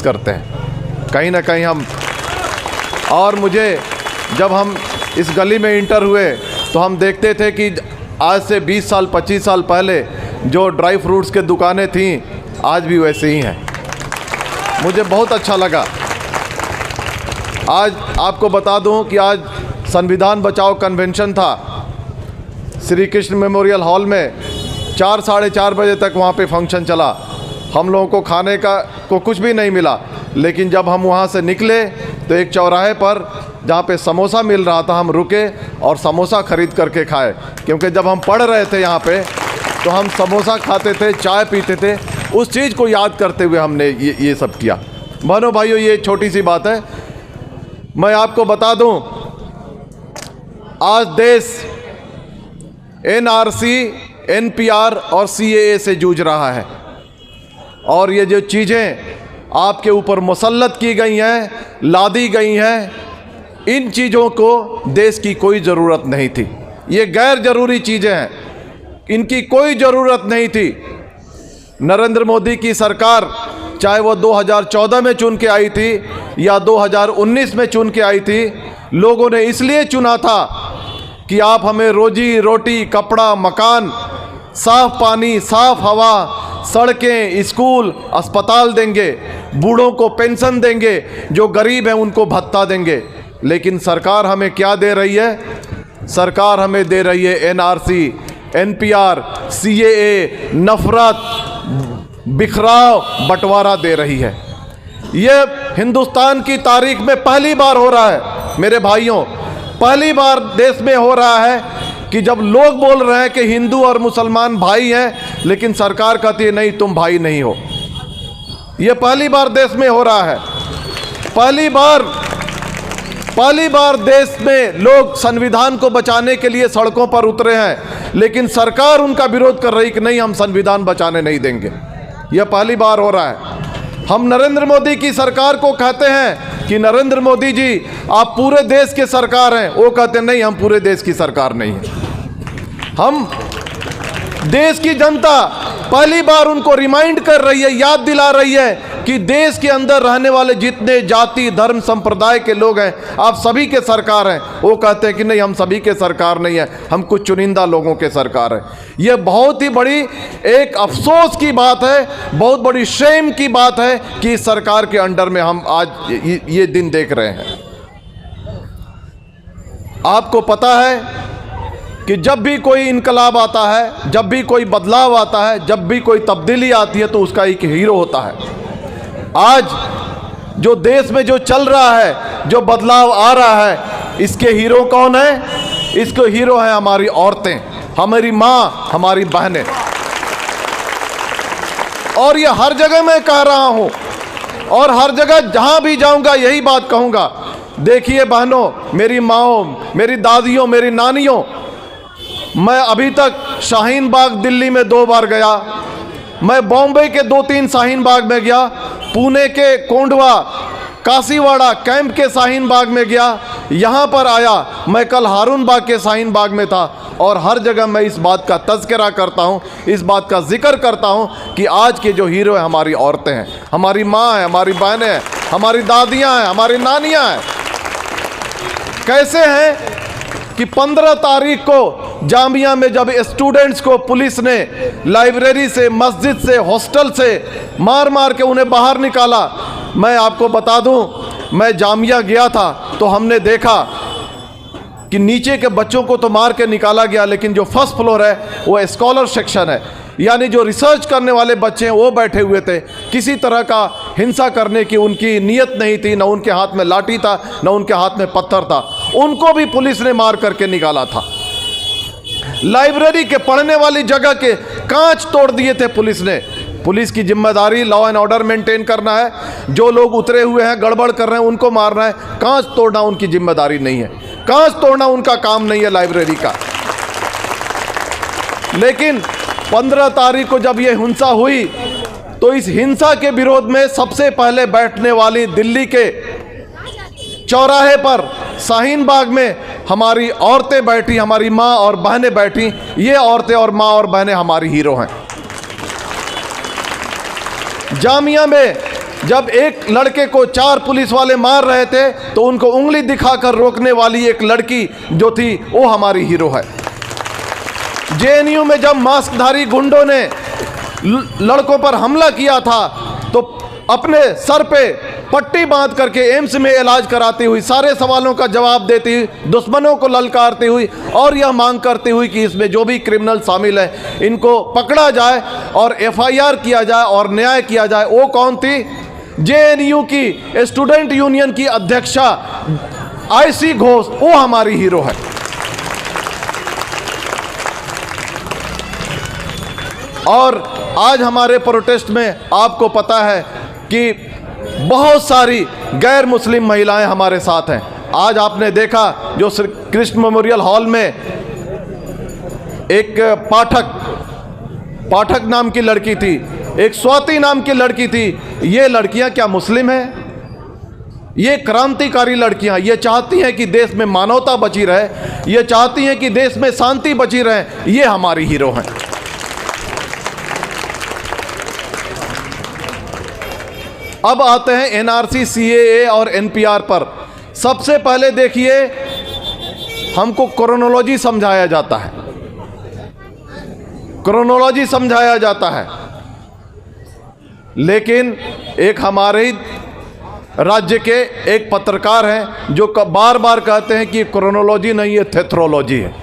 करते हैं कहीं ना कहीं हम। और मुझे जब हम इस गली में इंटर हुए तो हम देखते थे कि आज से 20 साल 25 साल पहले जो ड्राई फ्रूट्स के दुकानें थीं आज भी वैसे ही हैं। मुझे बहुत अच्छा लगा। आज आपको बता दूं कि आज संविधान बचाओ कन्वेंशन था श्री कृष्ण मेमोरियल हॉल में। 4 साढ़े 4 बजे तक वहाँ पे फंक्शन चला। हम लोगों को खाने को कुछ भी नहीं मिला, लेकिन जब हम वहाँ से निकले तो एक चौराहे पर जहाँ पे समोसा मिल रहा था हम रुके और समोसा ख़रीद करके खाए, क्योंकि जब हम पढ़ रहे थे यहाँ पे तो हम समोसा खाते थे, चाय पीते थे। उस चीज़ को याद करते हुए हमने ये सब किया। बहनों भाइयों, ये छोटी सी बात है। मैं आपको बता दूं, आज देश NRC, NPR और CAA से जूझ रहा है, और ये जो चीज़ें आपके ऊपर मुसल्लत की गई हैं, लादी गई हैं, इन चीज़ों को देश की कोई ज़रूरत नहीं थी। ये गैर ज़रूरी चीज़ें हैं, इनकी कोई ज़रूरत नहीं थी। नरेंद्र मोदी की सरकार चाहे वो 2014 में चुन के आई थी या 2019 में चुन के आई थी, लोगों ने इसलिए चुना था कि आप हमें रोजी रोटी, कपड़ा, मकान, साफ पानी, साफ हवा, सड़कें, स्कूल, अस्पताल देंगे, बूढ़ों को पेंशन देंगे, जो गरीब हैं उनको भत्ता देंगे। लेकिन सरकार हमें क्या दे रही है? सरकार हमें दे रही है NRC, NPR, CAA, नफरत, बिखराव, बंटवारा दे रही है। ये हिंदुस्तान की तारीख में पहली बार हो रहा है मेरे भाइयों, पहली बार देश में हो रहा है कि जब लोग बोल रहे हैं कि हिंदू और मुसलमान भाई हैं, लेकिन सरकार कहती है नहीं, तुम भाई नहीं हो। ये पहली बार देश में हो रहा है। पहली बार देश में लोग संविधान को बचाने के लिए सड़कों पर उतरे हैं, लेकिन सरकार उनका विरोध कर रही कि नहीं, हम संविधान बचाने नहीं देंगे। यह पहली बार हो रहा है। हम नरेंद्र मोदी की सरकार को कहते हैं कि नरेंद्र मोदी जी आप पूरे देश के सरकार हैं, वो कहते हैं नहीं, हम पूरे देश की सरकार नहीं हैं। हम देश की जनता पहली बार उनको रिमाइंड कर रही है, याद दिला रही है कि देश के अंदर रहने वाले जितने जाति, धर्म, संप्रदाय के लोग हैं, आप सभी के सरकार हैं। वो कहते हैं कि नहीं, हम सभी के सरकार नहीं है, हम कुछ चुनिंदा लोगों के सरकार है। ये बहुत ही बड़ी एक अफसोस की बात है, बहुत बड़ी शेम की बात है कि इस सरकार के अंडर में हम आज ये दिन देख रहे हैं। आपको पता है कि जब भी कोई इनकलाब आता है, जब भी कोई बदलाव आता है, जब भी कोई तब्दीली आती है, तो उसका एक हीरो होता है। आज जो देश में जो चल रहा है, जो बदलाव आ रहा है, इसके हीरो कौन है? इसके हीरो हैं हमारी औरतें, हमारी माँ, हमारी बहनें। और ये हर जगह मैं कह रहा हूँ, और हर जगह जहाँ भी जाऊँगा यही बात कहूँगा। देखिए बहनों, मेरी माँओं, मेरी दादियों, मेरी नानियों, मैं अभी तक शाहीन बाग दिल्ली में 2 बार गया, मैं बॉम्बे के 2-3 शाहीन बाग में गया, पुणे के कोंडवा, काशीवाड़ा कैंप के शाहीन बाग में गया, यहाँ पर आया, मैं कल हारून बाग के शाहीन बाग में था। और हर जगह मैं इस बात का तज़किरा करता हूँ, इस बात का जिक्र करता हूँ कि आज के जो हीरो हैं हमारी औरतें हैं, हमारी माँ हैं, हमारी बहनें हैं, हमारी दादियाँ हैं, हमारी नानियाँ हैं। कैसे हैं कि 15 तारीख को जामिया में जब स्टूडेंट्स को पुलिस ने लाइब्रेरी से, मस्जिद से, हॉस्टल से मार मार के उन्हें बाहर निकाला। मैं आपको बता दूं, मैं जामिया गया था तो हमने देखा कि नीचे के बच्चों को तो मार के निकाला गया, लेकिन जो फर्स्ट फ्लोर है वो स्कॉलर सेक्शन है, यानी जो रिसर्च करने वाले बच्चे हैं वो बैठे हुए थे। किसी तरह का हिंसा करने की उनकी नीयत नहीं थी, ना उनके हाथ में लाठी था, ना उनके हाथ में पत्थर था। उनको भी पुलिस ने मार करके निकाला था। लाइब्रेरी के पढ़ने वाली जगह के कांच तोड़ दिए थे पुलिस ने। पुलिस की जिम्मेदारी लॉ एंड ऑर्डर मेंटेन करना है, जो लोग उतरे हुए हैं, गड़बड़ कर रहे हैं, उनको मारना है। कांच तोड़ना उनकी जिम्मेदारी नहीं है, कांच तोड़ना उनका काम नहीं है लाइब्रेरी का। लेकिन 15 तारीख को जब ये हिंसा हुई तो इस हिंसा के विरोध में सबसे पहले बैठने वाली दिल्ली के चौराहे पर शाहीन बाग में हमारी औरतें बैठी, हमारी माँ और बहनें बैठी। ये औरतें और माँ और बहनें हमारी हीरो हैं। जामिया में जब एक लड़के को 4 पुलिस वाले मार रहे थे तो उनको उंगली दिखाकर रोकने वाली एक लड़की जो थी वो हमारी हीरो है। जेएनयू में जब मास्कधारी गुंडों ने लड़कों पर हमला किया था तो अपने सर पे पट्टी बांध करके एम्स में इलाज कराती हुई, सारे सवालों का जवाब देती हुई, दुश्मनों को ललकारती हुई और यह मांग करती हुई कि इसमें जो भी क्रिमिनल शामिल है इनको पकड़ा जाए और एफआईआर किया जाए और न्याय किया जाए। वो कौन थी? जेएनयू की स्टूडेंट यूनियन की अध्यक्षा आईसी घोष, वो हमारी हीरो है। और आज हमारे प्रोटेस्ट में आपको पता है कि बहुत सारी गैर मुस्लिम महिलाएं हमारे साथ हैं। आज आपने देखा जो श्री कृष्ण मेमोरियल हॉल में एक पाठक नाम की लड़की थी, एक स्वाति नाम की लड़की थी। ये लड़कियां क्या मुस्लिम हैं? ये क्रांतिकारी लड़कियां, ये चाहती हैं कि देश में मानवता बची रहे, ये चाहती हैं कि देश में शांति बची रहे। ये हमारी हीरो हैं। अब आते हैं एनआरसी, सीएए और एनपीआर पर। सबसे पहले देखिए, हमको क्रोनोलॉजी समझाया जाता है, क्रोनोलॉजी समझाया जाता है, लेकिन एक हमारे ही राज्य के एक पत्रकार हैं जो बार बार कहते हैं कि क्रोनोलॉजी नहीं है, थेथरोलॉजी है।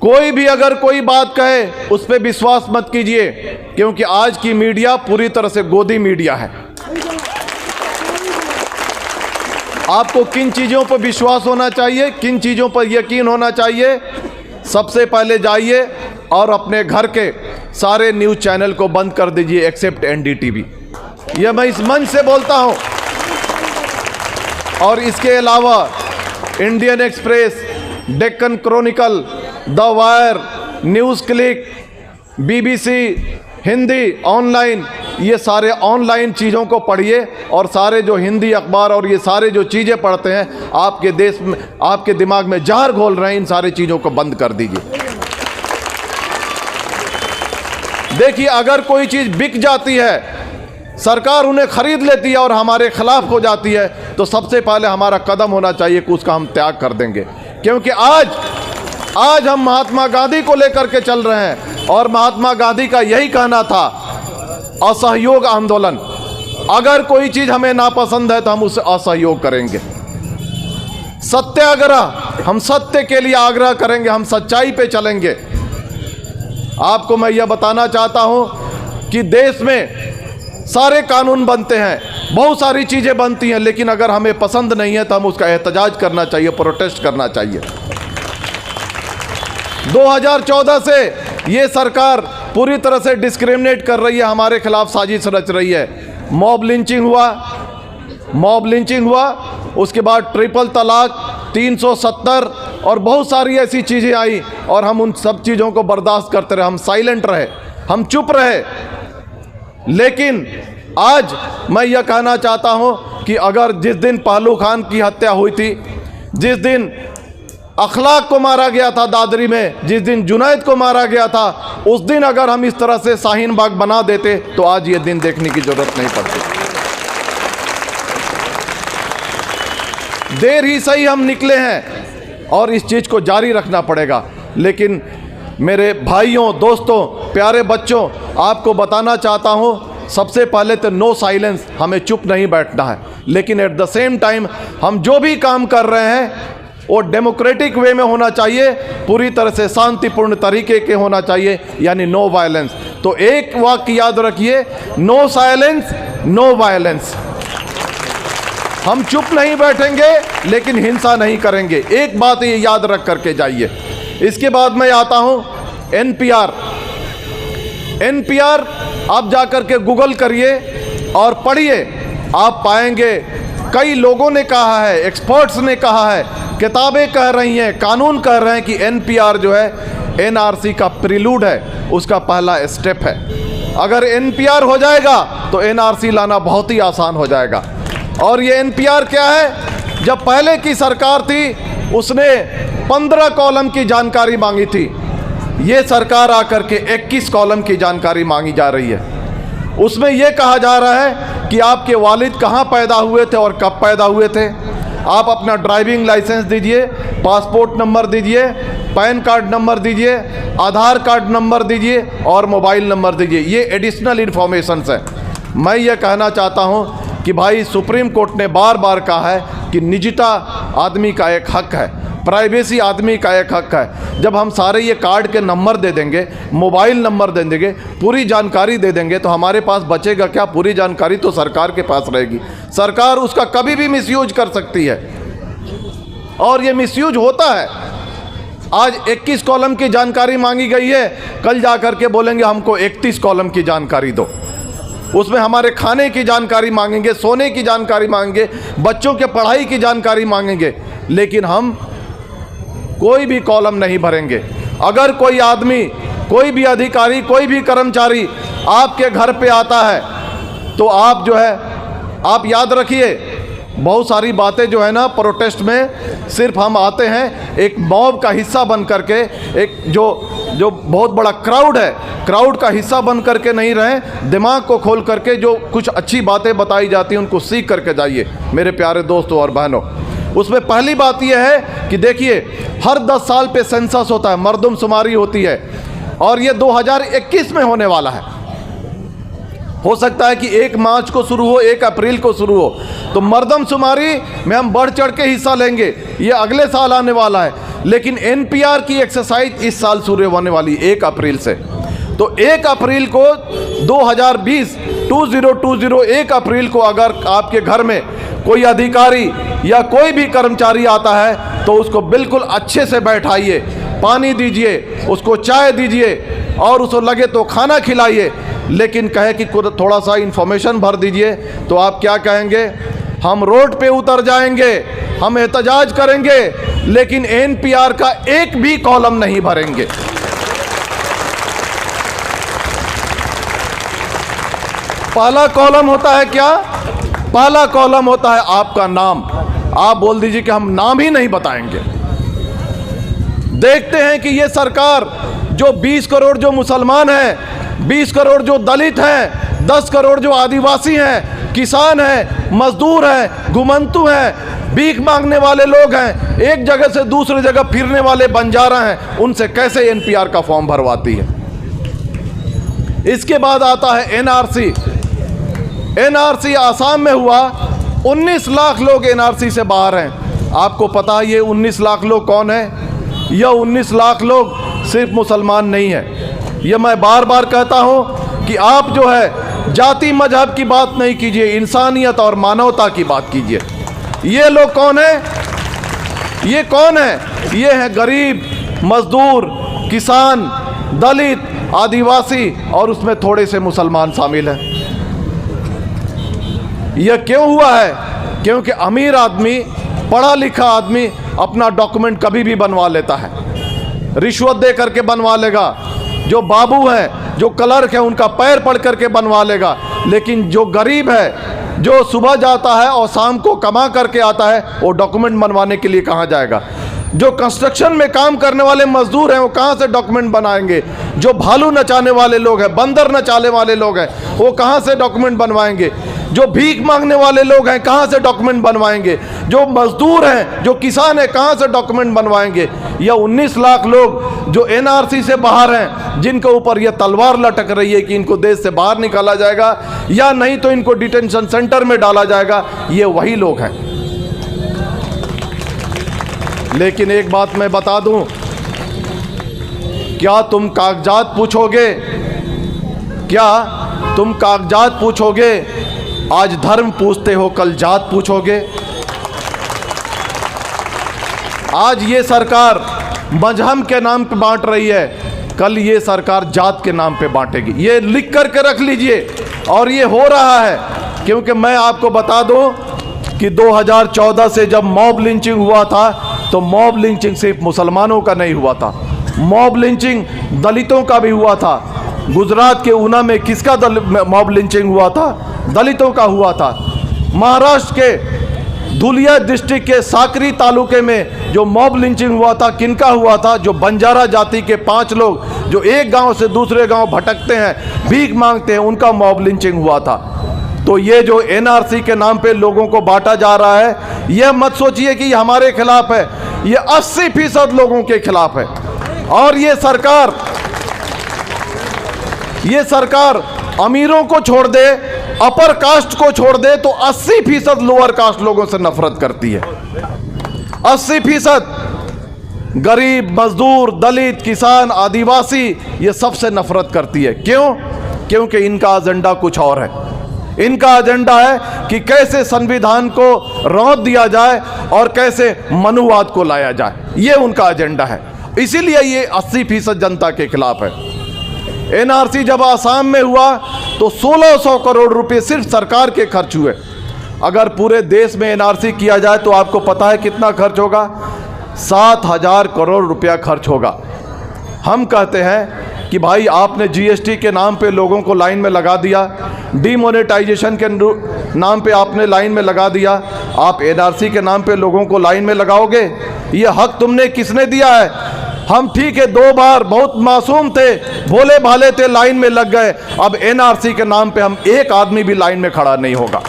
कोई भी अगर कोई बात कहे उस पर विश्वास मत कीजिए, क्योंकि आज की मीडिया पूरी तरह से गोदी मीडिया है। आपको किन चीज़ों पर विश्वास होना चाहिए, किन चीज़ों पर यकीन होना चाहिए? सबसे पहले जाइए और अपने घर के सारे न्यूज़ चैनल को बंद कर दीजिए एक्सेप्ट एनडीटीवी। यह मैं इस मंच से बोलता हूं। और इसके अलावा Indian express, Deccan Chronicle, the wire, news click, BBC Hindi online, ये सारे ऑनलाइन चीज़ों को पढ़िए। और सारे जो हिंदी अखबार और ये सारे जो चीज़ें पढ़ते हैं आपके देश में, आपके दिमाग में जहर घोल रहे हैं, इन सारी चीज़ों को बंद कर दीजिए। देखिए, अगर कोई चीज़ बिक जाती है, सरकार उन्हें खरीद लेती है और हमारे खिलाफ हो जाती है, तो सबसे पहले हमारा कदम होना चाहिए कि उसका हम त्याग कर देंगे। क्योंकि आज हम महात्मा गांधी को लेकर के चल रहे हैं और महात्मा गांधी का यही कहना था, असहयोग आंदोलन। अगर कोई चीज हमें नापसंद है तो हम उससे असहयोग करेंगे। सत्याग्रह, हम सत्य के लिए आग्रह करेंगे, हम सच्चाई पे चलेंगे। आपको मैं यह बताना चाहता हूं कि देश में सारे कानून बनते हैं, बहुत सारी चीजें बनती हैं, लेकिन अगर हमें पसंद नहीं है तो हम उसका एहतजाज करना चाहिए, प्रोटेस्ट करना चाहिए। 2014 से ये सरकार पूरी तरह से डिस्क्रिमिनेट कर रही है, हमारे खिलाफ साजिश रच रही है। मॉब लिंचिंग हुआ, उसके बाद ट्रिपल तलाक, 370 और बहुत सारी ऐसी चीज़ें आई और हम उन सब चीज़ों को बर्दाश्त करते रहे, हम साइलेंट रहे, हम चुप रहे। लेकिन आज मैं यह कहना चाहता हूं कि अगर जिस दिन पहलू खान की हत्या हुई थी, जिस दिन अखलाक को मारा गया था दादरी में, जिस दिन जुनैद को मारा गया था, उस दिन अगर हम इस तरह से शाहीन बाग बना देते तो आज ये दिन देखने की जरूरत नहीं पड़ती। देर ही सही हम निकले हैं और इस चीज़ को जारी रखना पड़ेगा। लेकिन मेरे भाइयों, दोस्तों, प्यारे बच्चों, आपको बताना चाहता हूं, सबसे पहले तो नो साइलेंस, हमें चुप नहीं बैठना है। लेकिन एट द सेम टाइम हम जो भी काम कर रहे हैं वो डेमोक्रेटिक वे में होना चाहिए, पूरी तरह से शांतिपूर्ण तरीके के होना चाहिए, यानी नो वायलेंस। तो एक वाक्य याद रखिए, नो साइलेंस नो वायलेंस। हम चुप नहीं बैठेंगे लेकिन हिंसा नहीं करेंगे, एक बात ये याद रख करके जाइए। इसके बाद मैं आता हूं एनपीआर। आप जाकर के गूगल करिए और पढ़िए, आप पाएंगे कई लोगों ने कहा है, एक्सपर्ट्स ने कहा है, किताबें कह रही हैं, कानून कह रहे हैं कि एनपीआर जो है एनआरसी का प्रीलूड है, उसका पहला स्टेप है। अगर एनपीआर हो जाएगा तो एनआरसी लाना बहुत ही आसान हो जाएगा। और ये एनपीआर क्या है? जब पहले की सरकार थी उसने 15 कॉलम की जानकारी मांगी थी, ये सरकार आकर के 21 कॉलम की जानकारी मांगी जा रही है। उसमें यह कहा जा रहा है कि आपके वालिद कहाँ पैदा हुए थे और कब पैदा हुए थे। आप अपना ड्राइविंग लाइसेंस दीजिए, पासपोर्ट नंबर दीजिए, पैन कार्ड नंबर दीजिए, आधार कार्ड नंबर दीजिए और मोबाइल नंबर दीजिए। ये एडिशनल इन्फॉर्मेशंस है। मैं ये कहना चाहता हूँ कि भाई सुप्रीम कोर्ट ने बार बार कहा है कि निजता आदमी का एक हक है, प्राइवेसी आदमी का एक हक है। जब हम सारे ये कार्ड के नंबर दे देंगे, मोबाइल नंबर दे देंगे, पूरी जानकारी दे देंगे, तो हमारे पास बचेगा क्या? पूरी जानकारी तो सरकार के पास रहेगी। सरकार उसका कभी भी मिसयूज कर सकती है और ये मिसयूज होता है। आज 21 कॉलम की जानकारी मांगी गई है, कल जा कर के बोलेंगे हमको 31 कॉलम की जानकारी दो। उसमें हमारे खाने की जानकारी मांगेंगे, सोने की जानकारी मांगेंगे, बच्चों के पढ़ाई की जानकारी मांगेंगे, लेकिन हम कोई भी कॉलम नहीं भरेंगे। अगर कोई आदमी, कोई भी अधिकारी, कोई भी कर्मचारी आपके घर पे आता है तो आप जो है, आप याद रखिए, बहुत सारी बातें जो है ना प्रोटेस्ट में सिर्फ हम आते हैं एक मॉब का हिस्सा बन करके, एक जो बहुत बड़ा क्राउड है, क्राउड का हिस्सा बन करके नहीं रहें। दिमाग को खोल करके जो कुछ अच्छी बातें बताई जाती हैं उनको सीख करके जाइए मेरे प्यारे दोस्तों और बहनों। उसमें पहली बात यह है कि देखिए, हर 10 साल पे सेंसस होता है, मर्दमशुमारी होती है और ये 2021 में होने वाला है। हो सकता है कि 1 मार्च को शुरू हो, 1 अप्रैल को शुरू हो, तो मर्दमशुमारी में हम बढ़ चढ़ के हिस्सा लेंगे। ये अगले साल आने वाला है, लेकिन एनपीआर की एक्सरसाइज इस साल शुरू होने वाली 1 अप्रैल से। तो 1 अप्रैल को 2020 1 अप्रैल को अगर आपके घर में कोई अधिकारी या कोई भी कर्मचारी आता है तो उसको बिल्कुल अच्छे से बैठाइए, पानी दीजिए, उसको चाय दीजिए और उसको लगे तो खाना खिलाइए। लेकिन कहे कि थोड़ा सा इन्फॉर्मेशन भर दीजिए तो आप क्या कहेंगे? हम रोड पे उतर जाएंगे, हम एहतजाज करेंगे, लेकिन एनपीआर का एक भी कॉलम नहीं भरेंगे। पहला कॉलम होता है क्या? पहला कॉलम होता है आपका नाम। आप बोल दीजिए कि हम नाम ही नहीं बताएंगे। देखते हैं कि ये सरकार जो 20 करोड़ जो मुसलमान हैं, 20 करोड़ जो दलित हैं, 10 करोड़ जो आदिवासी हैं, किसान हैं, मजदूर हैं, घुमंतु हैं, भीख मांगने वाले लोग हैं, एक जगह से दूसरी जगह फिरने वाले बंजारा हैं, उनसे कैसे एनपीआर का फॉर्म भरवाती है। इसके बाद आता है एनआरसी। एनआरसी आसाम में हुआ, 19 लाख लोग एनआरसी से बाहर हैं। आपको पता है ये 19 लाख लोग कौन है? यह 19 लाख लोग सिर्फ मुसलमान नहीं है। यह मैं बार बार कहता हूं कि आप जो है जाति मजहब की बात नहीं कीजिए, इंसानियत और मानवता की बात कीजिए। ये लोग कौन है? ये कौन है? ये है गरीब, मजदूर, किसान, दलित, आदिवासी और उसमें थोड़े से मुसलमान शामिल हैं। यह क्यों हुआ है? क्योंकि अमीर आदमी, पढ़ा लिखा आदमी अपना डॉक्यूमेंट कभी भी बनवा लेता है, रिश्वत दे करके बनवा लेगा। जो बाबू है, जो क्लर्क है, उनका पैर पड़ करके बनवा लेगा। लेकिन जो गरीब है, जो सुबह जाता है और शाम को कमा करके आता है, वो डॉक्यूमेंट बनवाने के लिए कहाँ जाएगा? जो कंस्ट्रक्शन में काम करने वाले मजदूर हैं वो कहाँ से डॉक्यूमेंट बनाएंगे? जो भालू नचाने वाले लोग हैं, बंदर नचाने वाले लोग हैं, वो कहाँ से डॉक्यूमेंट बनवाएंगे? जो भीख मांगने वाले लोग हैं कहाँ से डॉक्यूमेंट बनवाएंगे? जो मजदूर हैं, जो किसान हैं, कहाँ से डॉक्यूमेंट बनवाएंगे? यह 19 लाख लोग जो एनआरसी से बाहर हैं, जिनके ऊपर यह तलवार लटक रही है कि इनको देश से बाहर निकाला जाएगा या नहीं तो इनको डिटेंशन सेंटर में डाला जाएगा, ये वही लोग हैं। लेकिन एक बात मैं बता दूं, क्या तुम कागजात पूछोगे? क्या तुम कागजात पूछोगे? आज धर्म पूछते हो, कल जात पूछोगे। आज ये सरकार मजहब के नाम पे बांट रही है, कल ये सरकार जात के नाम पे बांटेगी। ये लिख करके रख लीजिए। और ये हो रहा है, क्योंकि मैं आपको बता दूं कि 2014 से जब मॉब लिंचिंग हुआ था तो मॉब लिंचिंग सिर्फ मुसलमानों का नहीं हुआ था, मॉब लिंचिंग दलितों का भी हुआ था। गुजरात के ऊना में किसका मॉब लिंचिंग हुआ था? दलितों का हुआ था। महाराष्ट्र के धुलिया डिस्ट्रिक्ट के साकरी तालुके में जो मॉब लिंचिंग हुआ था, किनका हुआ था? जो बंजारा जाति के 5 लोग जो एक गांव से दूसरे गांव भटकते हैं, भीख मांगते हैं, उनका मॉब लिंचिंग हुआ था। तो ये जो एनआरसी के नाम पे लोगों को बांटा जा रहा है, यह मत सोचिए कि ये हमारे खिलाफ है, ये 80% लोगों के खिलाफ है। और ये सरकार अमीरों को छोड़ दे, अपर कास्ट को छोड़ दे, तो 80% लोअर कास्ट लोगों से नफरत करती है। 80% गरीब, मजदूर, दलित, किसान, आदिवासी, ये सबसे नफरत करती है। क्यों? क्योंकि इनका एजेंडा कुछ और है। इनका एजेंडा है कि कैसे संविधान को रौंद दिया जाए और कैसे मनुवाद को लाया जाए, ये उनका एजेंडा है। इसीलिए ये 80% जनता के खिलाफ है। एनआरसी जब आसाम में हुआ तो 1600 करोड़ रुपए सिर्फ सरकार के खर्च हुए। अगर पूरे देश में एनआरसी किया जाए तो आपको पता है कितना खर्च होगा? 7000 करोड़ रुपया खर्च होगा। हम कहते हैं कि भाई आपने जीएसटी के नाम पे लोगों को लाइन में लगा दिया, डीमोनेटाइजेशन के नाम पे आपने लाइन में लगा दिया, आप एनआरसी के नाम पे लोगों को लाइन में लगाओगे? ये हक तुमने किसने दिया है? हम ठीक है 2 बार बहुत मासूम थे, भोले भाले थे, लाइन में लग गए। अब एनआरसी के नाम पे हम एक आदमी भी लाइन में खड़ा नहीं होगा।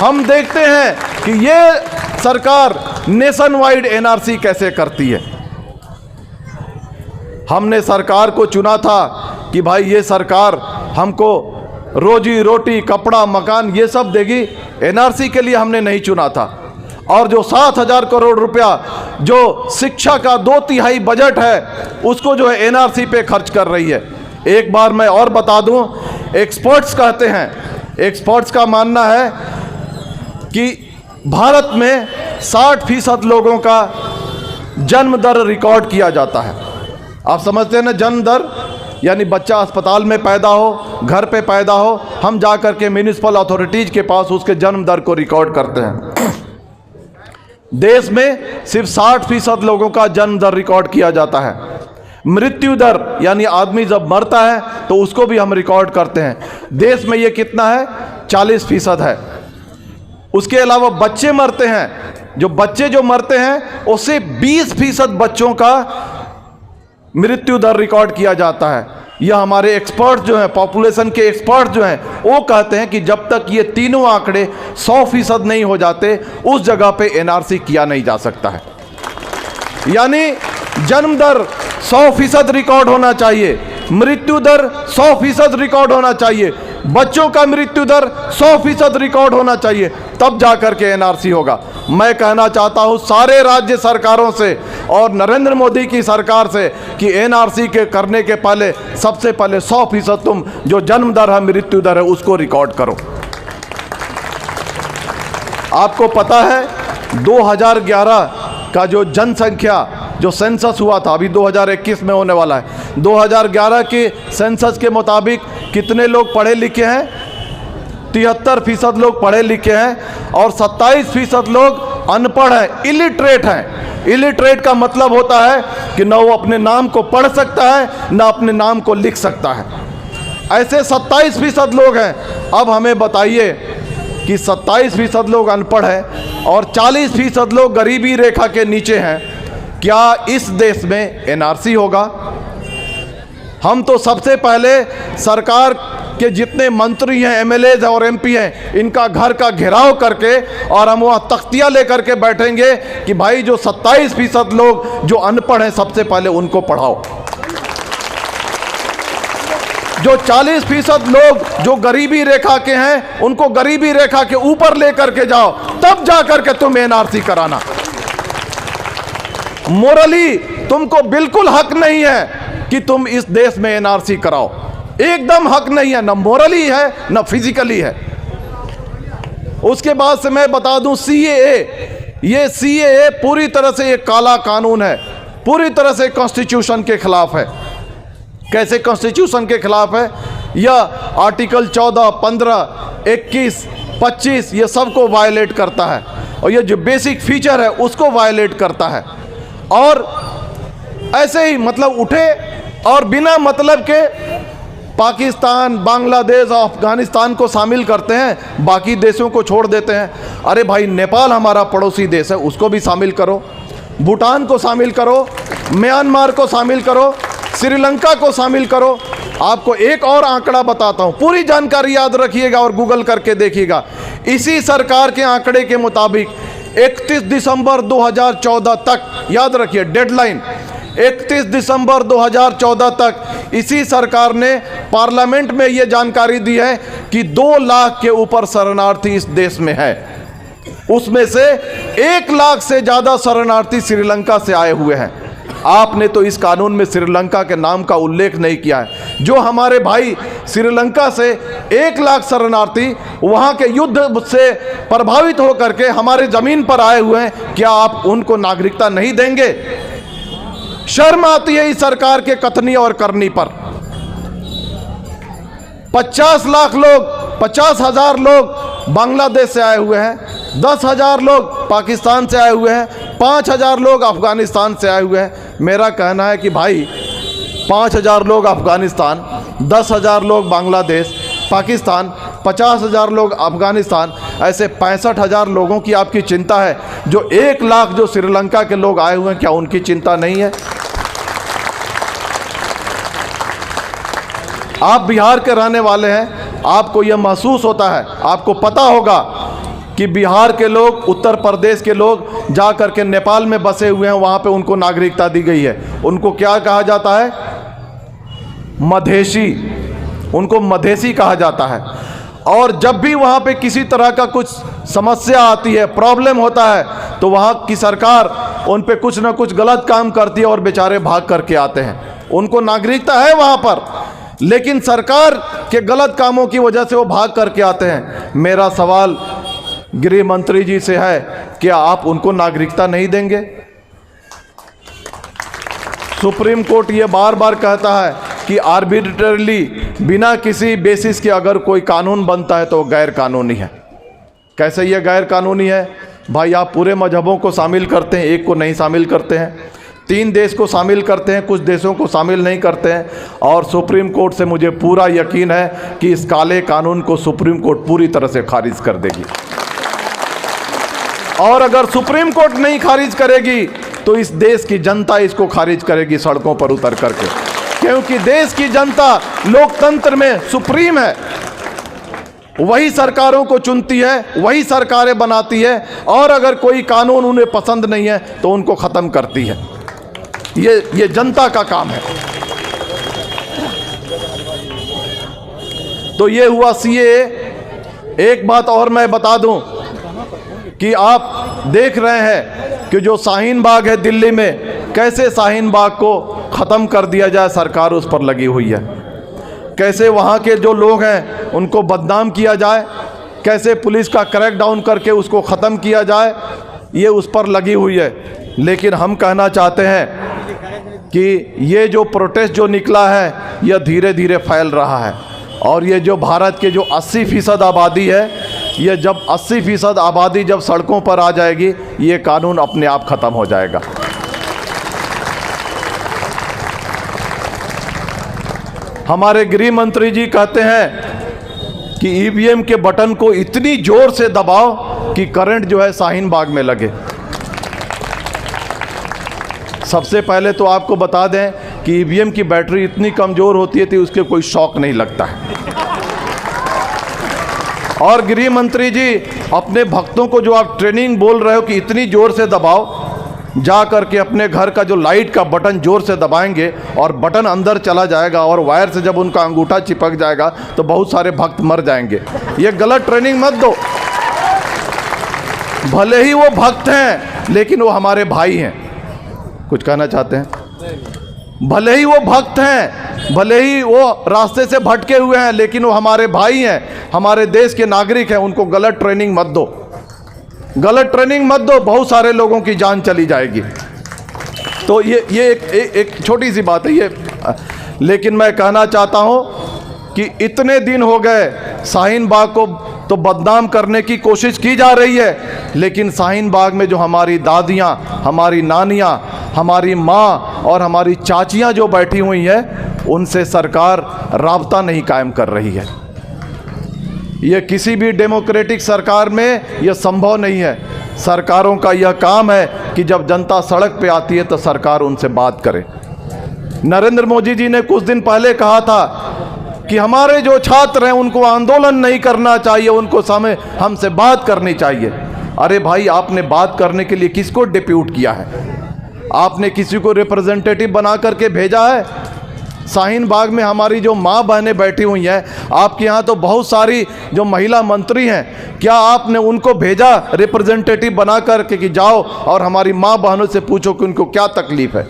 हम देखते हैं कि ये सरकार नेशन वाइड एनआरसी कैसे करती है। हमने सरकार को चुना था कि भाई ये सरकार हमको रोजी रोटी, कपड़ा, मकान ये सब देगी, एनआरसी के लिए हमने नहीं चुना था। और जो 7000 करोड़ रुपया जो शिक्षा का 2/3 बजट है, उसको जो है एनआरसी पे खर्च कर रही है। एक बार मैं और बता दूं, एक्सपर्ट्स कहते हैं, एक्सपर्ट्स का मानना है कि भारत में 60% लोगों का जन्म दर रिकॉर्ड किया जाता है। आप समझते हैं ना, जन्म दर यानी बच्चा अस्पताल में पैदा हो, घर पे पैदा हो, हम जा कर के म्यूनिसिपल अथॉरिटीज के पास उसके जन्म दर को रिकॉर्ड करते हैं। देश में सिर्फ 60% लोगों का जन्म दर रिकॉर्ड किया जाता है। मृत्यु दर यानी आदमी जब मरता है तो उसको भी हम रिकॉर्ड करते हैं। देश में ये कितना है? 40% है। उसके अलावा बच्चे मरते हैं, जो बच्चे जो मरते हैं उससे 20% बच्चों का मृत्यु दर रिकॉर्ड किया जाता है। यह हमारे एक्सपर्ट जो हैं, पॉपुलेशन के एक्सपर्ट जो हैं, वो कहते हैं कि जब तक ये तीनों आंकड़े 100% नहीं हो जाते, उस जगह पे एनआरसी किया नहीं जा सकता है। यानी जन्म दर 100% रिकॉर्ड होना चाहिए, मृत्यु दर 100% रिकॉर्ड होना चाहिए, बच्चों का मृत्यु दर 100% रिकॉर्ड होना चाहिए, तब जाकर के एनआरसी होगा। मैं कहना चाहता हूं सारे राज्य सरकारों से और नरेंद्र मोदी की सरकार से कि एनआरसी के करने के पहले सबसे पहले 100% तुम जो जन्म दर है, मृत्यु दर है, उसको रिकॉर्ड करो। आपको पता है 2011 का जो जनसंख्या जो सेंसस हुआ था, अभी 2021 में होने वाला है, 2011 के सेंसस के मुताबिक कितने लोग पढ़े लिखे हैं? 73% लोग पढ़े लिखे हैं और 27% लोग अनपढ़ हैं, इलिटरेट हैं। इलिटरेट का मतलब होता है कि न वो अपने नाम को पढ़ सकता है, न अपने नाम को लिख सकता है। ऐसे 27% लोग हैं। अब हमें बताइए कि 27% लोग अनपढ़ हैं और 40% लोग गरीबी रेखा के नीचे हैं, क्या इस देश में एनआरसी होगा? हम तो सबसे पहले सरकार के जितने मंत्री हैं, एमएलए और एमपी हैं, इनका घर का घेराव करके और हम वहाँ तख्तियाँ लेकर के बैठेंगे कि भाई जो 27% लोग जो अनपढ़ हैं, सबसे पहले उनको पढ़ाओ। जो 40% लोग जो गरीबी रेखा के हैं, उनको गरीबी रेखा के ऊपर लेकर के जाओ, तब जाकर के तुम एनआरसी कराना। मोरली तुमको बिल्कुल हक नहीं है कि तुम इस देश में एनआरसी कराओ, एकदम हक नहीं है, ना मोरली है ना फिजिकली है। उसके बाद से मैं बता दूं सीएए, ये सीएए पूरी तरह से एक काला कानून है, पूरी तरह से कॉन्स्टिट्यूशन के खिलाफ है। कैसे कॉन्स्टिट्यूशन के खिलाफ है? यह आर्टिकल 14, 15, 21, 25 ये सबको वायलेट करता है और ये जो बेसिक फीचर है उसको वायलेट करता है। और ऐसे ही मतलब उठे और बिना मतलब के पाकिस्तान, बांग्लादेश और अफगानिस्तान को शामिल करते हैं, बाकी देशों को छोड़ देते हैं। अरे भाई, नेपाल हमारा पड़ोसी देश है, उसको भी शामिल करो, भूटान को शामिल करो, म्यांमार को शामिल करो, श्रीलंका को शामिल करो। आपको एक और आंकड़ा बताता हूं, पूरी जानकारी याद रखिएगा और गूगल करके देखिएगा। इसी सरकार के आंकड़े के मुताबिक 31 दिसंबर 2014 तक, याद रखिए डेडलाइन, 31 दिसंबर 2014 तक इसी सरकार ने पार्लियामेंट में यह जानकारी दी है कि 2 लाख के ऊपर शरणार्थी इस देश में है। उसमें से 1 लाख से ज़्यादा शरणार्थी श्रीलंका से आए हुए हैं। आपने तो इस कानून में श्रीलंका के नाम का उल्लेख नहीं किया है। जो हमारे भाई श्रीलंका से 1 लाख शरणार्थी वहाँ के युद्ध से प्रभावित होकर के हमारे ज़मीन पर आए हुए हैं, क्या आप उनको नागरिकता नहीं देंगे? शर्म आती है इस सरकार के कथनी और करनी पर। 50 लाख लोग, 50,000 लोग बांग्लादेश से आए हुए हैं, 10,000 लोग पाकिस्तान से आए हुए हैं, 5,000 लोग अफगानिस्तान से आए हुए हैं। मेरा कहना है कि भाई 5,000 लोग अफगानिस्तान, 10,000 लोग बांग्लादेश, पाकिस्तान, 50,000 लोग अफगानिस्तान, ऐसे 65,000 लोगों की आपकी चिंता है। जो 1 लाख जो श्रीलंका के लोग आए हुए हैं, क्या उनकी चिंता नहीं है? आप बिहार के रहने वाले हैं, आपको यह महसूस होता है, आपको पता होगा कि बिहार के लोग, उत्तर प्रदेश के लोग जा कर के नेपाल में बसे हुए हैं, वहाँ पे उनको नागरिकता दी गई है। उनको क्या कहा जाता है? मधेसी। उनको मधेसी कहा जाता है। और जब भी वहाँ पे किसी तरह का कुछ समस्या आती है, प्रॉब्लम होता है, तो वहाँ की सरकार उन पे कुछ ना कुछ गलत काम करती है और बेचारे भाग करके आते हैं। उनको नागरिकता है वहाँ पर, लेकिन सरकार के गलत कामों की वजह से वो भाग करके आते हैं। मेरा सवाल गृह मंत्री जी से है, क्या आप उनको नागरिकता नहीं देंगे? सुप्रीम कोर्ट ये बार बार कहता है कि आर्बिट्रेरली, बिना किसी बेसिस के अगर कोई कानून बनता है तो गैर कानूनी है। कैसे ये गैर कानूनी है? भाई, आप पूरे मजहबों को शामिल करते हैं, एक को नहीं शामिल करते हैं। 3 देश को शामिल करते हैं, कुछ देशों को शामिल नहीं करते हैं। और सुप्रीम कोर्ट से मुझे पूरा यकीन है कि इस काले कानून को सुप्रीम कोर्ट पूरी तरह से खारिज कर देगी। और अगर सुप्रीम कोर्ट नहीं खारिज करेगी तो इस देश की जनता इसको खारिज करेगी सड़कों पर उतर करके, क्योंकि देश की जनता लोकतंत्र में सुप्रीम है। वही सरकारों को चुनती है, वही सरकारें बनाती है, और अगर कोई कानून उन्हें पसंद नहीं है तो उनको ख़त्म करती है। ये जनता का काम है। तो ये हुआ सीएए। एक बात और मैं बता दूं कि आप देख रहे हैं कि जो शाहीन बाग है दिल्ली में, कैसे शाहीन बाग को ख़त्म कर दिया जाए, सरकार उस पर लगी हुई है। कैसे वहाँ के जो लोग हैं उनको बदनाम किया जाए, कैसे पुलिस का क्रैकडाउन करके उसको ख़त्म किया जाए, ये उस पर लगी हुई है। लेकिन हम कहना चाहते हैं कि ये जो प्रोटेस्ट जो निकला है, यह धीरे धीरे फैल रहा है। और ये जो भारत के जो 80% आबादी है, ये जब 80% आबादी जब सड़कों पर आ जाएगी, ये कानून अपने आप ख़त्म हो जाएगा। हमारे गृह मंत्री जी कहते हैं कि ईवीएम के बटन को इतनी जोर से दबाओ कि करंट जो है शाहीन बाग में लगे। सबसे पहले तो आपको बता दें कि ईवीएम की बैटरी इतनी कमज़ोर होती है कि उसके कोई शॉक नहीं लगता है। और गृह मंत्री जी, अपने भक्तों को जो आप ट्रेनिंग बोल रहे हो कि इतनी ज़ोर से दबाओ, जा कर के अपने घर का जो लाइट का बटन ज़ोर से दबाएंगे और बटन अंदर चला जाएगा और वायर से जब उनका अंगूठा चिपक जाएगा तो बहुत सारे भक्त मर जाएंगे। ये गलत ट्रेनिंग मत दो। भले ही वो भक्त हैं, लेकिन वो हमारे भाई हैं। कुछ कहना चाहते हैं? भले ही वो भक्त हैं, भले ही वो रास्ते से भटके हुए हैं, लेकिन वो हमारे भाई हैं, हमारे देश के नागरिक हैं। उनको गलत ट्रेनिंग मत दो, गलत ट्रेनिंग मत दो, बहुत सारे लोगों की जान चली जाएगी। तो ये एक छोटी सी बात है ये। लेकिन मैं कहना चाहता हूँ कि इतने दिन हो गए शाहीन बाग को तो बदनाम करने की कोशिश की जा रही है। लेकिन शाहीन बाग में जो हमारी दादियाँ, हमारी नानियाँ, हमारी माँ और हमारी चाचियाँ जो बैठी हुई हैं, उनसे सरकार राब्ता नहीं कायम कर रही है। यह किसी भी डेमोक्रेटिक सरकार में यह संभव नहीं है। सरकारों का यह काम है कि जब जनता सड़क पे आती है तो सरकार उनसे बात करे। नरेंद्र मोदी जी ने कुछ दिन पहले कहा था कि हमारे जो छात्र हैं उनको आंदोलन नहीं करना चाहिए, उनको हमसे बात करनी चाहिए। अरे भाई, आपने बात करने के लिए किसको डिप्यूट किया है? आपने किसी को रिप्रेजेंटेटिव बना करके भेजा है? शाहीन बाग में हमारी जो माँ बहनें बैठी हुई हैं, आपके यहाँ तो बहुत सारी जो महिला मंत्री हैं, क्या आपने उनको भेजा रिप्रेजेंटेटिव बना करके कि जाओ और हमारी माँ बहनों से पूछो कि उनको क्या तकलीफ़ है,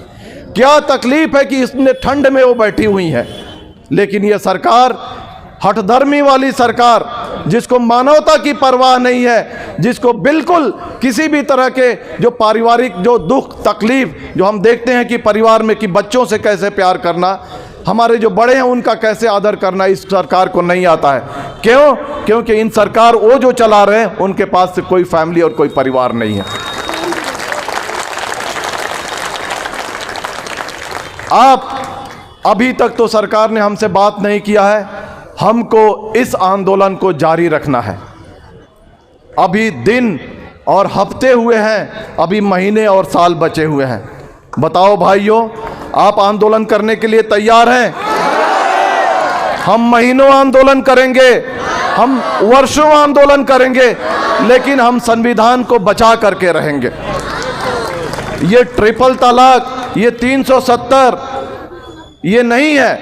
क्या तकलीफ़ है कि इतने ठंड में वो बैठी हुई हैं? लेकिन ये सरकार, हठधर्मी वाली सरकार, जिसको मानवता की परवाह नहीं है, जिसको बिल्कुल किसी भी तरह के जो पारिवारिक जो दुख तकलीफ जो हम देखते हैं कि परिवार में कि बच्चों से कैसे प्यार करना, हमारे जो बड़े हैं उनका कैसे आदर करना, इस सरकार को नहीं आता है। क्यों? क्योंकि इन सरकार वो जो चला रहे हैं उनके पास से कोई फैमिली और कोई परिवार नहीं है। आप अभी तक तो सरकार ने हमसे बात नहीं किया है। हमको इस आंदोलन को जारी रखना है। अभी दिन और हफ्ते हुए हैं, अभी महीने और साल बचे हुए हैं। बताओ भाइयों, आप आंदोलन करने के लिए तैयार हैं? हम महीनों आंदोलन करेंगे, हम वर्षों आंदोलन करेंगे, लेकिन हम संविधान को बचा करके रहेंगे। ये ट्रिपल तलाक, ये 370 ये नहीं है,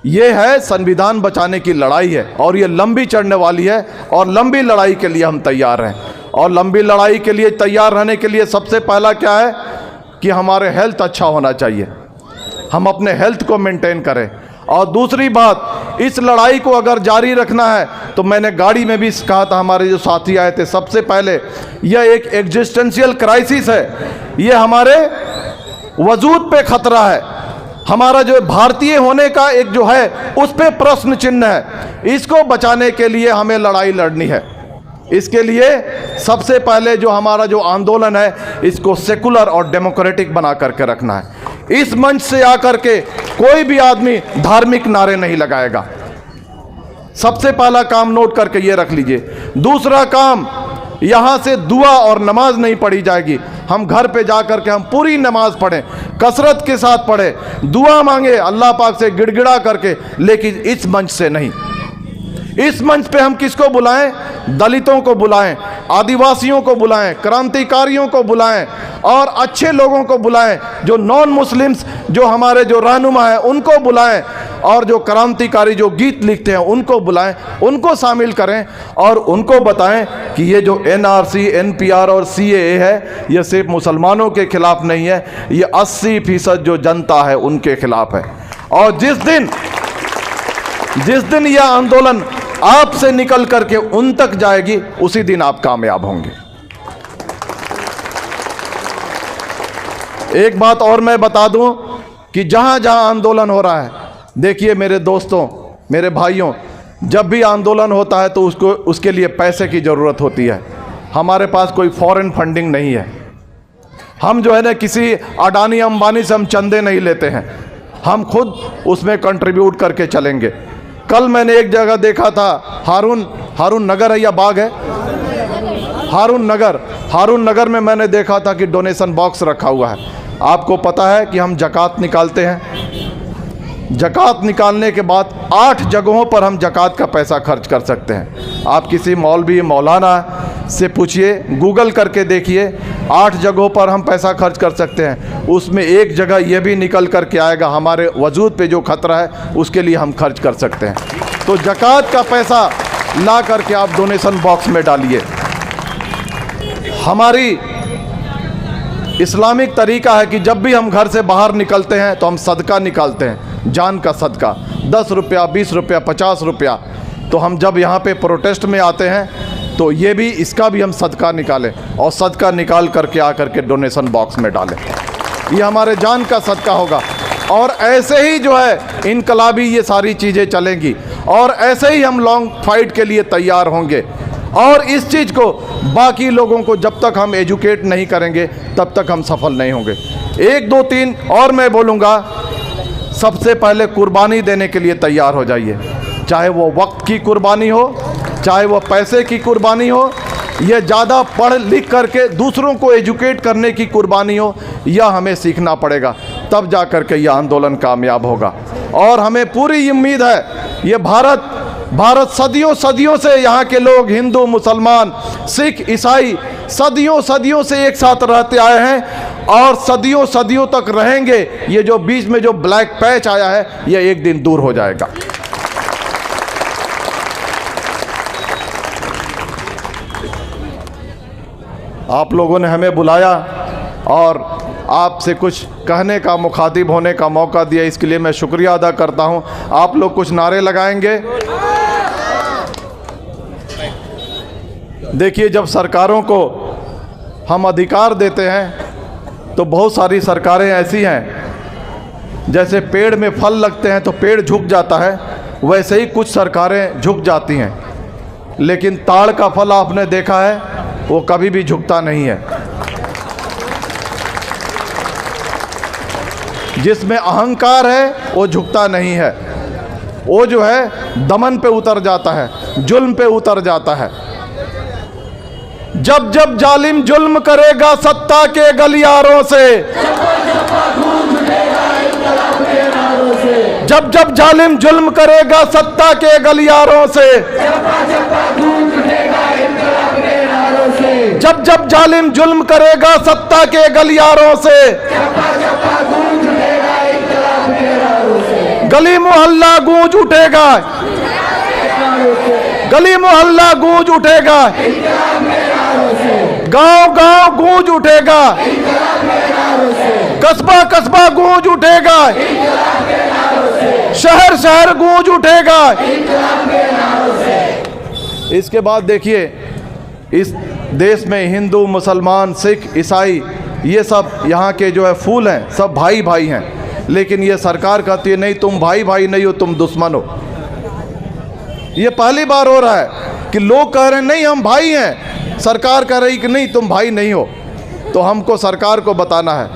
ये है संविधान बचाने की लड़ाई है, और ये लंबी चढ़ने वाली है। और लंबी लड़ाई के लिए हम तैयार हैं। और लंबी लड़ाई के लिए तैयार रहने के लिए सबसे पहला क्या है कि हमारे हेल्थ अच्छा होना चाहिए, हम अपने हेल्थ को मेंटेन करें। और दूसरी बात, इस लड़ाई को अगर जारी रखना है तो मैंने गाड़ी में भी कहा था, हमारे जो साथी आए थे, सबसे पहले यह एक एग्जिस्टेंशियल क्राइसिस है, ये हमारे वजूद पे खतरा है, हमारा जो भारतीय होने का एक जो है उस पे प्रश्न चिन्ह है। इसको बचाने के लिए हमें लड़ाई लड़नी है। इसके लिए सबसे पहले जो हमारा जो आंदोलन है, इसको सेकुलर और डेमोक्रेटिक बना करके रखना है। इस मंच से आकर के कोई भी आदमी धार्मिक नारे नहीं लगाएगा। सबसे पहला काम नोट करके ये रख लीजिए। दूसरा काम, यहाँ से दुआ और नमाज नहीं पढ़ी जाएगी। हम घर पे जा कर के हम पूरी नमाज पढ़ें, कसरत के साथ पढ़ें, दुआ मांगे अल्लाह पाक से गिड़गिड़ा करके, लेकिन इस मंच से नहीं। इस मंच पे हम किसको बुलाएं? दलितों को बुलाएं, आदिवासियों को बुलाएं, क्रांतिकारियों को बुलाएं और अच्छे लोगों को बुलाएं, जो नॉन मुस्लिम्स जो हमारे जो रहनुमा हैं उनको बुलाएं, और जो क्रांतिकारी जो गीत लिखते हैं उनको बुलाएं, उनको शामिल करें और उनको बताएं कि ये जो NRC, NPR और CAA है, ये सिर्फ मुसलमानों के खिलाफ नहीं है, ये 80% जो जनता है उनके खिलाफ है। और जिस दिन यह आंदोलन आपसे निकल करके उन तक जाएगी, उसी दिन आप कामयाब होंगे। एक बात और मैं बता दूं कि जहां जहां आंदोलन हो रहा है, देखिए मेरे दोस्तों, मेरे भाइयों, जब भी आंदोलन होता है तो उसके लिए पैसे की ज़रूरत होती है। हमारे पास कोई फॉरेन फंडिंग नहीं है। हम जो है ना किसी अडानी अंबानी से हम चंदे नहीं लेते हैं, हम खुद उसमें कंट्रीब्यूट करके चलेंगे। कल मैंने एक जगह देखा था, हारून नगर है या बाग है, हारून नगर में मैंने देखा था कि डोनेशन बॉक्स रखा हुआ है। आपको पता है कि हम ज़कात निकालते हैं, ज़कात निकालने के बाद 8 जगहों पर हम ज़कात का पैसा खर्च कर सकते हैं। आप किसी मौलवी मौलाना से पूछिए, गूगल करके देखिए, 8 जगहों पर हम पैसा खर्च कर सकते हैं। उसमें एक जगह यह भी निकल करके आएगा, हमारे वजूद पे जो खतरा है उसके लिए हम खर्च कर सकते हैं। तो ज़कात का पैसा ला करके आप डोनेशन बॉक्स में डालिए। हमारी इस्लामिक तरीका है कि जब भी हम घर से बाहर निकलते हैं तो हम सदका निकालते हैं, जान का सदका, 10 रुपया, 20 रुपया, 50 रुपया। तो हम जब यहाँ पे प्रोटेस्ट में आते हैं तो ये भी, इसका भी हम सदका निकालें और सदका निकाल करके आकर के डोनेशन बॉक्स में डालें। ये हमारे जान का सदका होगा। और ऐसे ही जो है इनकलाबी ये सारी चीज़ें चलेंगी। और ऐसे ही हम लॉन्ग फाइट के लिए तैयार होंगे। और इस चीज़ को बाकी लोगों को जब तक हम एजुकेट नहीं करेंगे तब तक हम सफल नहीं होंगे। 1 2 3 और मैं बोलूँगा, सबसे पहले कुर्बानी देने के लिए तैयार हो जाइए, चाहे वो वक्त की कुर्बानी हो, चाहे वो पैसे की कुर्बानी हो, यह ज़्यादा पढ़ लिख करके दूसरों को एजुकेट करने की कुर्बानी हो, यह हमें सीखना पड़ेगा, तब जा कर के यह आंदोलन कामयाब होगा। और हमें पूरी उम्मीद है, ये भारत सदियों से यहाँ के लोग, हिंदू मुसलमान सिख ईसाई सदियों से एक साथ रहते आए हैं और सदियों तक रहेंगे। ये जो बीच में जो ब्लैक पैच आया है, यह एक दिन दूर हो जाएगा। आप लोगों ने हमें बुलाया और आपसे कुछ कहने का, मुखातिब होने का मौका दिया, इसके लिए मैं शुक्रिया अदा करता हूं। आप लोग कुछ नारे लगाएंगे। देखिए, जब सरकारों को हम अधिकार देते हैं तो बहुत सारी सरकारें ऐसी हैं, जैसे पेड़ में फल लगते हैं तो पेड़ झुक जाता है, वैसे ही कुछ सरकारें झुक जाती हैं। लेकिन ताड़ का फल आपने देखा है, वो कभी भी झुकता नहीं है। जिसमें अहंकार है वो झुकता नहीं है, वो जो है दमन पे उतर जाता है, जुल्म पे उतर जाता है। जब जब जालिम जुल्म करेगा सत्ता के गलियारों से, जब जब जालिम जुल्म करेगा सत्ता के गलियारों से, जब जब जालिम जुल्म करेगा सत्ता के गलियारों से, गली मोहल्ला गूंज उठेगा, गली मोहल्ला गूंज उठेगा, गांव गांव गूंज उठेगा, कस्बा कस्बा गूंज उठेगा, शहर शहर गूंज उठेगा। इसके बाद देखिए, इस देश में हिंदू मुसलमान सिख ईसाई ये सब यहाँ के जो है फूल हैं, सब भाई भाई हैं। लेकिन ये सरकार कहती है नहीं, तुम भाई भाई नहीं हो, तुम दुश्मन हो। ये पहली बार हो रहा है कि लोग कह रहे हैं नहीं हम भाई हैं, सरकार कह रही कि नहीं तुम भाई नहीं हो। तो हमको सरकार को बताना है,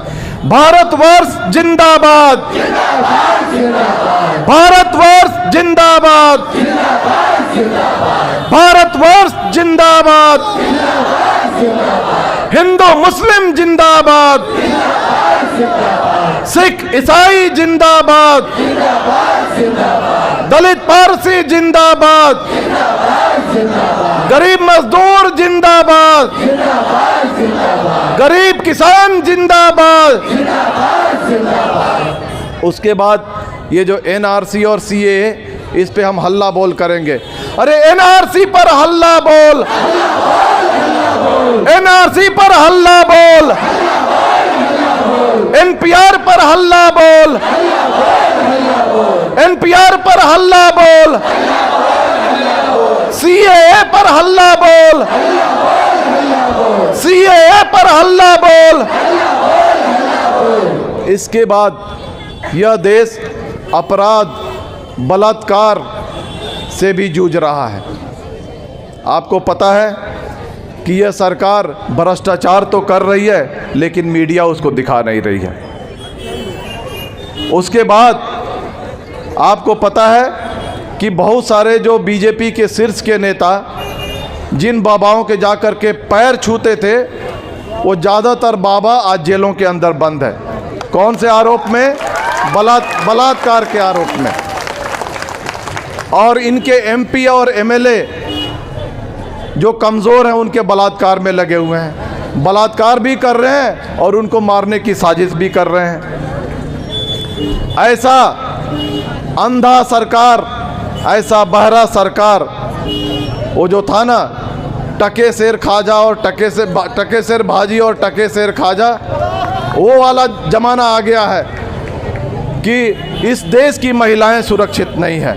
भारतवर्ष जिंदाबाद, भारतवर्ष जिंदाबाद, भारतवर्ष जिंदाबाद, हिंदू मुस्लिम जिंदाबाद, सिख ईसाई जिंदाबाद, दलित पारसी जिंदाबाद, गरीब मजदूर जिंदाबाद, गरीब किसान जिंदाबाद। उसके बाद ये जो एनआरसी और सीएए, इस पे हम हल्ला बोल करेंगे। अरे एनआरसी पर हल्ला बोल, एनआरसी पर हल्ला बोल, एनपीआर पर हल्ला बोल, एनपीआर पर हल्ला बोल, सीएए पर हल्ला बोल, सीएए पर हल्ला बोल। इसके बाद यह देश अपराध बलात्कार से भी जूझ रहा है। आपको पता है कि यह सरकार भ्रष्टाचार तो कर रही है, लेकिन मीडिया उसको दिखा नहीं रही है। उसके बाद आपको पता है कि बहुत सारे जो बीजेपी के शीर्ष के नेता जिन बाबाओं के जाकर के पैर छूते थे, वो ज़्यादातर बाबा आज जेलों के अंदर बंद है। कौन से आरोप में? बलात्कार के आरोप में। और इनके एमपी और एमएलए जो कमज़ोर हैं, उनके बलात्कार में लगे हुए हैं, बलात्कार भी कर रहे हैं और उनको मारने की साजिश भी कर रहे हैं। ऐसा अंधा सरकार, ऐसा बहरा सरकार, वो जो था ना टके शेर खाजा और टके शेर भाजी और टके शेर खाजा, वो वाला ज़माना आ गया है कि इस देश की महिलाएं सुरक्षित नहीं है।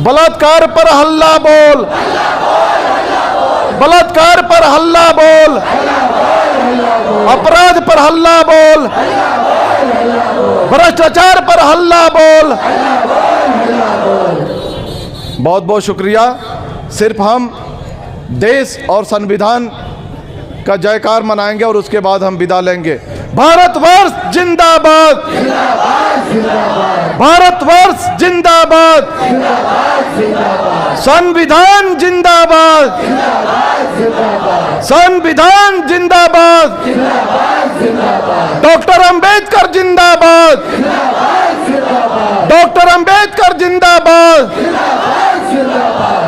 बलात्कार पर हल्ला बोल, बलात्कार पर हल्ला बोल, अपराध पर हल्ला बोल, भ्रष्टाचार पर हल्ला बोल, बहुत बहुत शुक्रिया। सिर्फ हम देश और संविधान का जयकार मनाएंगे और उसके बाद हम विदा लेंगे। भारतवर्ष जिंदाबाद, भारतवर्ष जिंदाबाद, संविधान जिंदाबाद, संविधान जिंदाबाद, डॉक्टर अंबेडकर जिंदाबाद, डॉक्टर अंबेडकर जिंदाबाद,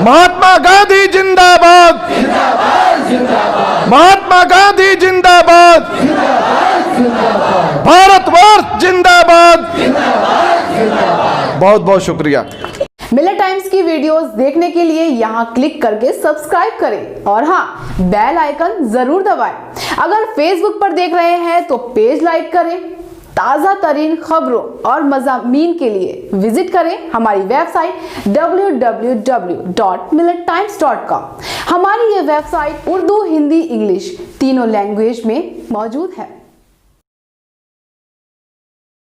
महात्मा गांधी जिंदाबाद, महात्मा गांधी जिंदाबाद, भारतवर्ष जिंदाबाद। बहुत बहुत शुक्रिया। मिलर टाइम्स की वीडियोस देखने के लिए यहाँ क्लिक करके सब्सक्राइब करें और हाँ, बेल आइकन जरूर दबाएं। अगर फेसबुक पर देख रहे हैं तो पेज लाइक करें। ताज़ा तरीन खबरों और मज़ामीन के लिए विजिट करें हमारी वेबसाइट www.millertimes.com। हमारी ये वेबसाइट उर्दू, हिंदी, इंग्लिश तीनों लैंग्वेज में मौजूद है।